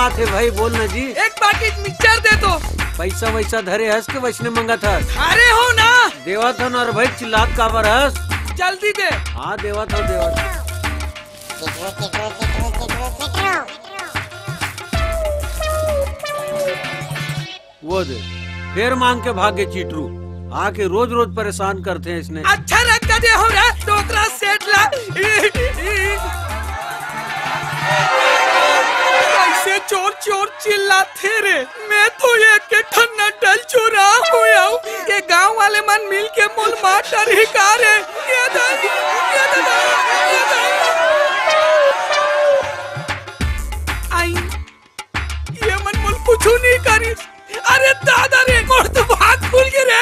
बात है भाई, बोल ना जी। एक पैकेट मिक्सचर दे दो। पैसा वैसा धरे हंस के वैसने मंगा था। अरे हो ना देवा था ना भाई, चिल्लात काबर हंस। जल्दी दे। हाँ देवा था देवा था। वो दे, फिर मांग के भागे चीटरू, आके रोज रोज परेशान करते हैं इसने। अच्छा रखा दे हो रहा टोकरा सेट ला। ऐसे चोर चोर चिल्लाते रे, मैं तो ये के ठन्ना डल चोरा हुआ हूँ। ये गांव वाले मन मिल के मोल मार ही का रे। ये मन मोल कुछ नहीं करी। अरे दादा रे मोर तो भाग खुल गए रे।